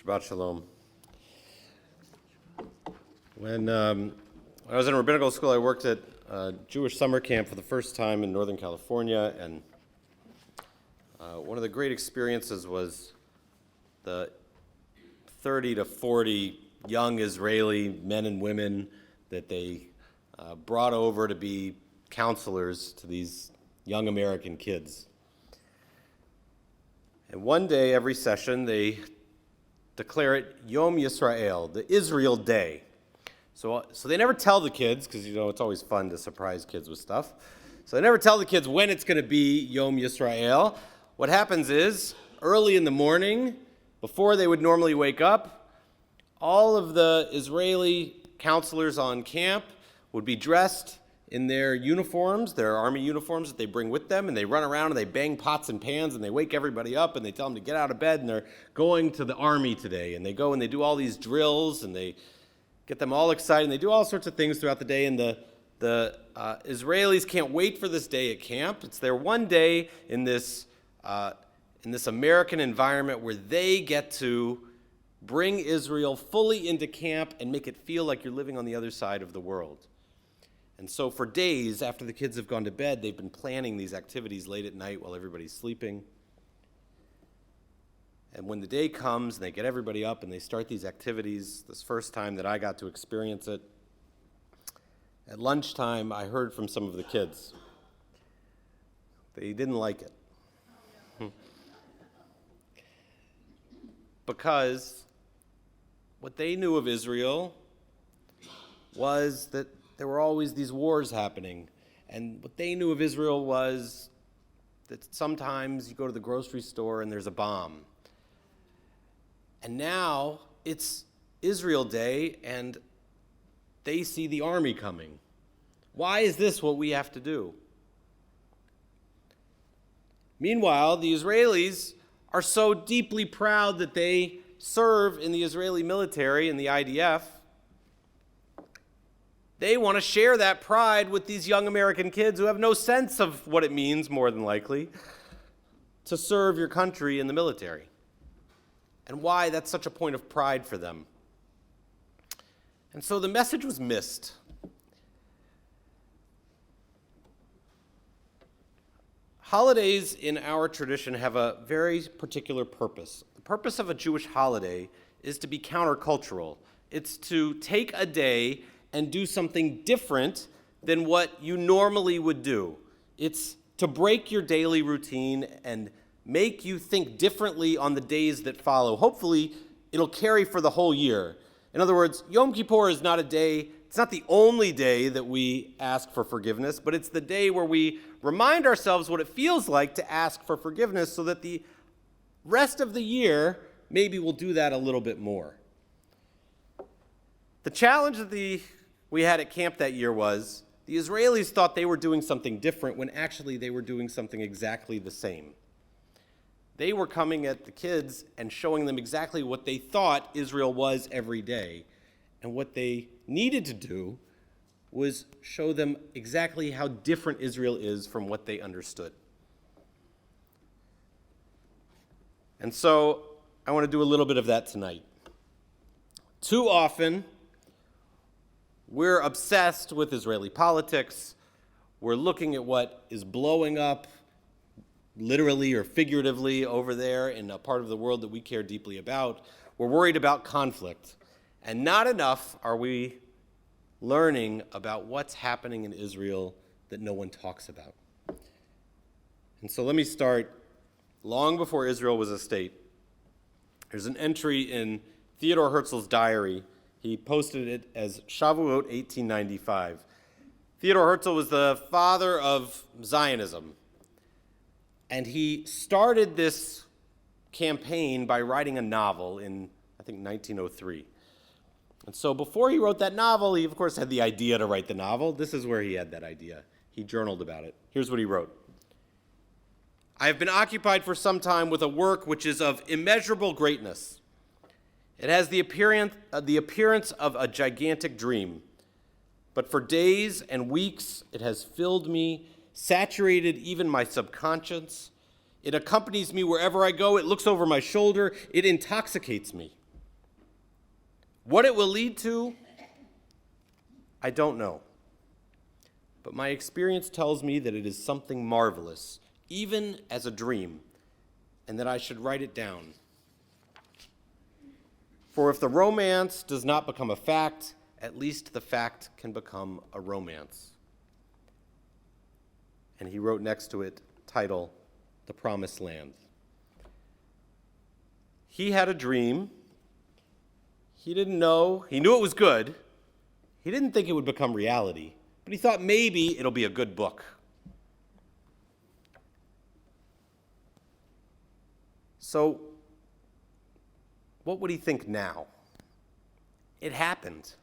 Shabbat Shalom. When I was in rabbinical school, I worked at a Jewish summer camp for the first time in Northern California, and one of the great experiences was the 30 to 40 young Israeli men and women that they brought over to be counselors to these young American kids. And one day, every session, they declare it Yom Yisrael, the Israel Day. So they never tell the kids, because it's always fun to surprise kids with stuff. So they never tell the kids when it's going to be Yom Yisrael. What happens is, early in the morning, before they would normally wake up, all of the Israeli counselors on camp would be dressed in their uniforms, their army uniforms that they bring with them, and they run around and they bang pots and pans and they wake everybody up and they tell them to get out of bed and they're going to the army today. And they go and they do all these drills and they get them all excited and they do all sorts of things throughout the day. And the Israelis can't wait for this day at camp. It's their one day in this American environment where they get to bring Israel fully into camp and make it feel like you're living on the other side of the world. And so for days after the kids have gone to bed, they've been planning these activities late at night while everybody's sleeping. And when the day comes and they get everybody up and they start these activities, this first time that I got to experience it, at lunchtime I heard from some of the kids. They didn't like it. Because what they knew of Israel was that there were always these wars happening. And what they knew of Israel was that sometimes you go to the grocery store and there's a bomb. And now it's Israel Day and they see the army coming. Why is this what we have to do? Meanwhile, the Israelis are so deeply proud that they serve in the Israeli military and the IDF. They want to share that pride with these young American kids who have no sense of what it means, more than likely, to serve your country in the military. And why that's such a point of pride for them. And so the message was missed. Holidays in our tradition have a very particular purpose. The purpose of a Jewish holiday is to be countercultural. It's to take a day and do something different than what you normally would do. It's to break your daily routine and make you think differently on the days that follow. Hopefully, it'll carry for the whole year. In other words, Yom Kippur is not a day, it's not the only day that we ask for forgiveness, but it's the day where we remind ourselves what it feels like to ask for forgiveness so that the rest of the year, maybe we'll do that a little bit more. The challenge that we had at camp that year was the Israelis thought they were doing something different when actually they were doing something exactly the same. They were coming at the kids and showing them exactly what they thought Israel was every day. And what they needed to do was show them exactly how different Israel is from what they understood. And so I want to do a little bit of that tonight. Too often, we're obsessed with Israeli politics. We're looking at what is blowing up, literally or figuratively, over there in a part of the world that we care deeply about. We're worried about conflict. And not enough are we learning about what's happening in Israel that no one talks about. And so let me start long before Israel was a state. There's an entry in Theodore Herzl's diary. He posted it as Shavuot 1895. Theodore Herzl was the father of Zionism. And he started this campaign by writing a novel in, I think, 1903. And so before he wrote that novel, he, of course, had the idea to write the novel. This is where he had that idea. He journaled about it. Here's what he wrote. I have been occupied for some time with a work which is of immeasurable greatness. It has the appearance of a gigantic dream. But for days and weeks, it has filled me, saturated even my subconscious. It accompanies me wherever I go. It looks over my shoulder. It intoxicates me. What it will lead to, I don't know. But my experience tells me that it is something marvelous, even as a dream, and that I should write it down. For if the romance does not become a fact, at least the fact can become a romance. And he wrote next to it, title, The Promised Land. He had a dream. He didn't know. He knew it was good. He didn't think it would become reality, but he thought maybe it'll be a good book. So, what would he think now? It happened.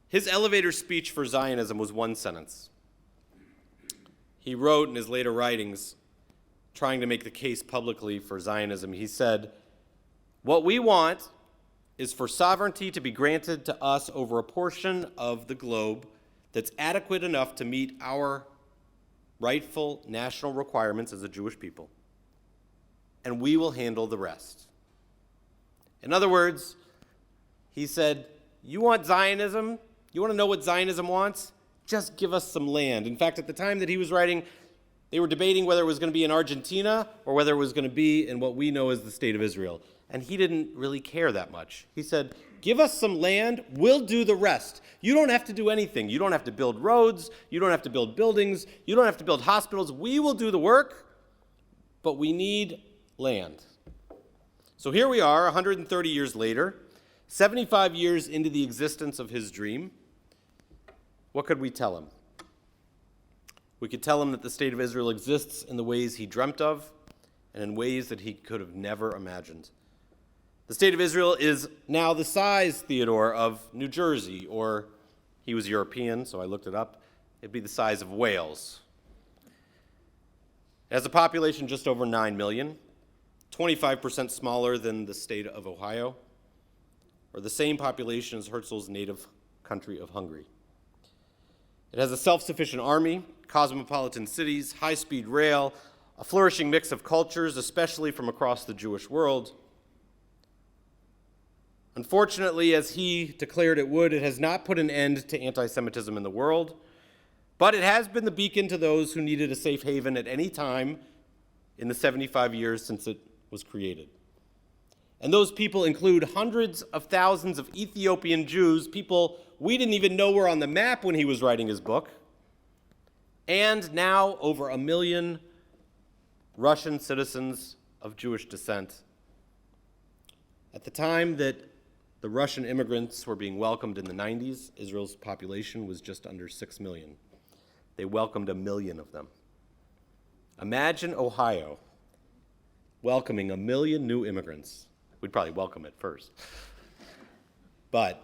His elevator speech for Zionism was one sentence. He wrote in his later writings, trying to make the case publicly for Zionism, he said, "What we want is for sovereignty to be granted to us over a portion of the globe that's adequate enough to meet our rightful national requirements as a Jewish people, and we will handle the rest." In other words, he said, you want Zionism? You want to know what Zionism wants? Just give us some land. In fact, at the time that he was writing, they were debating whether it was going to be in Argentina or whether it was going to be in what we know as the state of Israel. And he didn't really care that much. He said, give us some land, we'll do the rest. You don't have to do anything. You don't have to build roads. You don't have to build buildings. You don't have to build hospitals. We will do the work, but we need land. So here we are, 130 years later, 75 years into the existence of his dream. What could we tell him? We could tell him that the state of Israel exists in the ways he dreamt of and in ways that he could have never imagined. The state of Israel is now the size, Theodore, of New Jersey, or he was European, so I looked it up. It'd be the size of Wales. It has a population just over 9 million, 25% smaller than the state of Ohio, or the same population as Herzl's native country of Hungary. It has a self-sufficient army, cosmopolitan cities, high-speed rail, a flourishing mix of cultures, especially from across the Jewish world. Unfortunately, as he declared it would, it has not put an end to anti-Semitism in the world, but it has been the beacon to those who needed a safe haven at any time in the 75 years since it was created. And those people include hundreds of thousands of Ethiopian Jews, people we didn't even know were on the map when he was writing his book, and now over 1 million Russian citizens of Jewish descent. At the time that the Russian immigrants were being welcomed in the 90s, Israel's population was just under 6 million. They welcomed 1 million of them. Imagine Ohio welcoming 1 million new immigrants. We'd probably welcome it first. But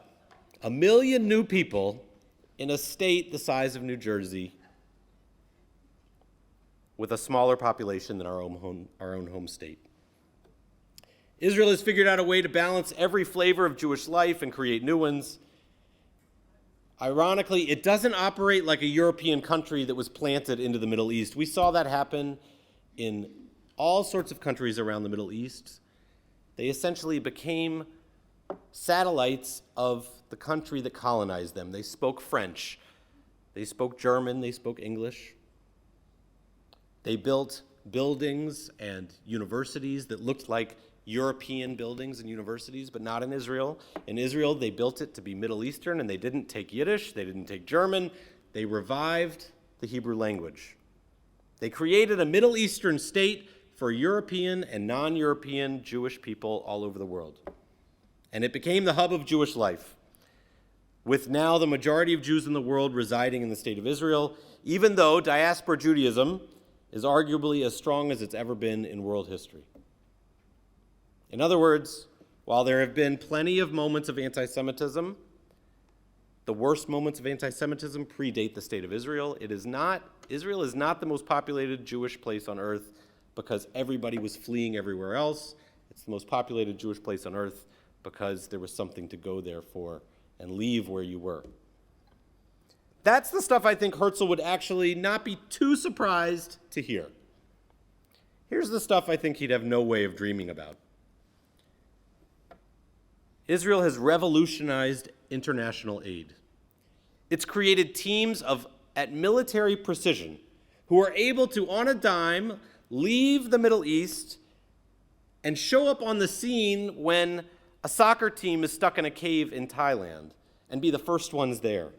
1 million new people in a state the size of New Jersey with a smaller population than our own home state. Israel has figured out a way to balance every flavor of Jewish life and create new ones. Ironically, it doesn't operate like a European country that was planted into the Middle East. We saw that happen in all sorts of countries around the Middle East. They essentially became satellites of the country that colonized them. They spoke French. They spoke German. They spoke English. They built buildings and universities that looked like European buildings and universities, but not in Israel. In Israel, they built it to be Middle Eastern, and they didn't take Yiddish, they didn't take German. They revived the Hebrew language. They created a Middle Eastern state for European and non-European Jewish people all over the world. And it became the hub of Jewish life, with now the majority of Jews in the world residing in the state of Israel, even though diaspora Judaism is arguably as strong as it's ever been in world history. In other words, while there have been plenty of moments of anti-Semitism, the worst moments of anti-Semitism predate the state of Israel. Israel is not the most populated Jewish place on earth because everybody was fleeing everywhere else. It's the most populated Jewish place on earth because there was something to go there for and leave where you were. That's the stuff I think Herzl would actually not be too surprised to hear. Here's the stuff I think he'd have no way of dreaming about. Israel has revolutionized international aid. It's created teams at military precision who are able to, on a dime, leave the Middle East and show up on the scene when a soccer team is stuck in a cave in Thailand and be the first ones there,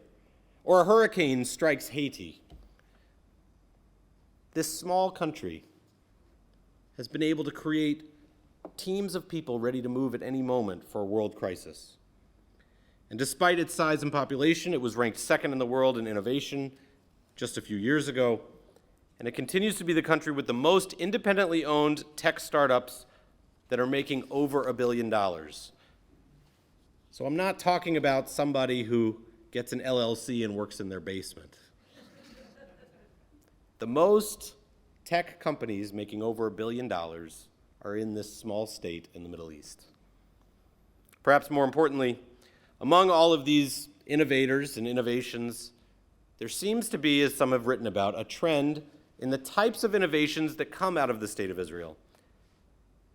or a hurricane strikes Haiti. This small country has been able to create teams of people ready to move at any moment for a world crisis. And despite its size and population, it was ranked second in the world in innovation just a few years ago, and it continues to be the country with the most independently owned tech startups that are making over $1 billion. So I'm not talking about somebody who gets an LLC and works in their basement. The most tech companies making over $1 billion are in this small state in the Middle East. Perhaps more importantly, among all of these innovators and innovations, there seems to be, as some have written about, a trend in the types of innovations that come out of the State of Israel.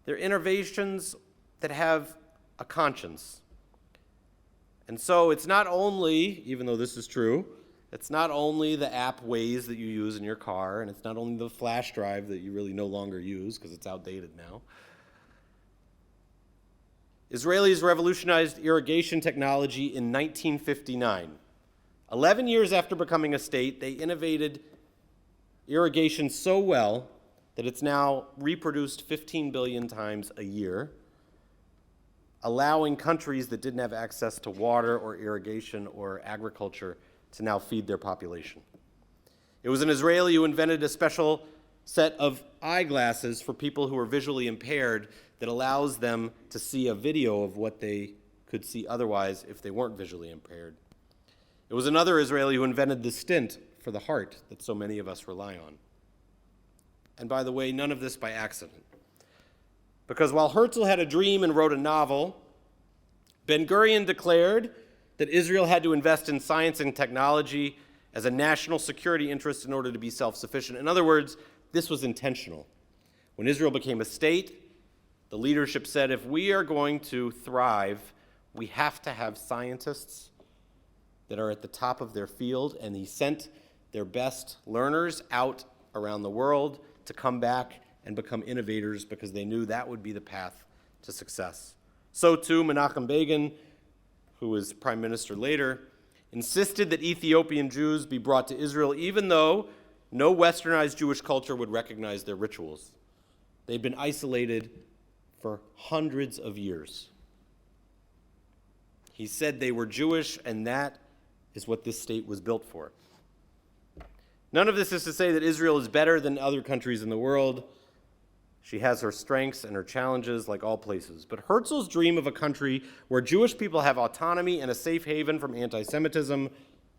They're innovations that have a conscience. And so it's not only, even though this is true, it's not only the app Waze that you use in your car, and it's not only the flash drive that you really no longer use because it's outdated now. Israelis revolutionized irrigation technology in 1959. 11 years after becoming a state, they innovated irrigation so well that it's now reproduced 15 billion times a year, allowing countries that didn't have access to water or irrigation or agriculture to now feed their population. It was an Israeli who invented a special set of eyeglasses for people who are visually impaired that allows them to see a video of what they could see otherwise if they weren't visually impaired. It was another Israeli who invented the stent for the heart that so many of us rely on. And by the way, none of this by accident. Because while Herzl had a dream and wrote a novel, Ben-Gurion declared that Israel had to invest in science and technology as a national security interest in order to be self-sufficient. In other words, this was intentional. When Israel became a state, the leadership said, if we are going to thrive, we have to have scientists that are at the top of their field, and he sent their best learners out around the world to come back and become innovators because they knew that would be the path to success. So too, Menachem Begin, who was prime minister later, insisted that Ethiopian Jews be brought to Israel even though no westernized Jewish culture would recognize their rituals. They'd been isolated for hundreds of years. He said they were Jewish, and that is what this state was built for. None of this is to say that Israel is better than other countries in the world. She has her strengths and her challenges like all places. But Herzl's dream of a country where Jewish people have autonomy and a safe haven from anti-Semitism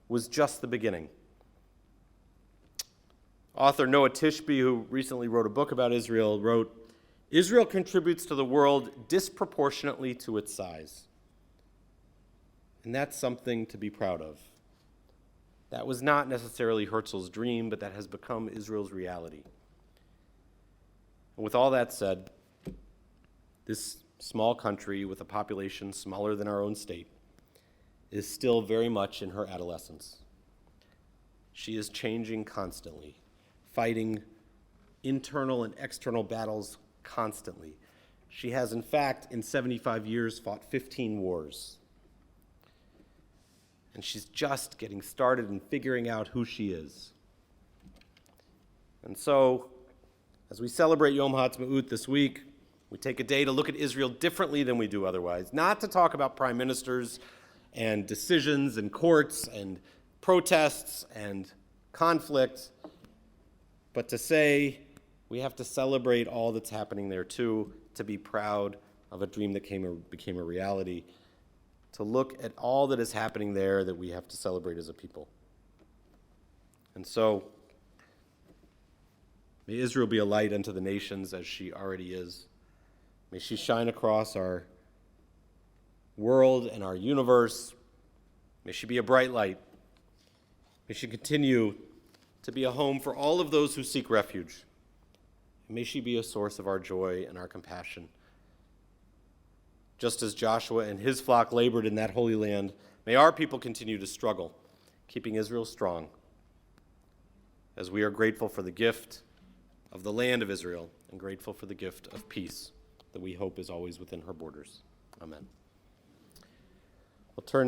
was just the beginning. Author Noah Tishby, who recently wrote a book about Israel, wrote, "Israel contributes to the world disproportionately to its size." And that's something to be proud of. That was not necessarily Herzl's dream, but that has become Israel's reality. And with all that said, this small country with a population smaller than our own state is still very much in her adolescence. She is changing constantly, fighting internal and external battles constantly. She has, in fact, in 75 years, fought 15 wars. And she's just getting started and figuring out who she is. And so, as we celebrate Yom HaAtzmaut this week, we take a day to look at Israel differently than we do otherwise. Not to talk about prime ministers and decisions and courts and protests and conflict, but to say we have to celebrate all that's happening there too, to be proud of a dream that became a reality, to look at all that is happening there that we have to celebrate as a people. And so, may Israel be a light unto the nations as she already is. May she shine across our world and our universe. May she be a bright light. May she continue to be a home for all of those who seek refuge. And may she be a source of our joy and our compassion. Just as Joshua and his flock labored in that holy land, may our people continue to struggle, keeping Israel strong, as we are grateful for the gift of the land of Israel and grateful for the gift of peace that we hope is always within her borders. Amen. We'll turn now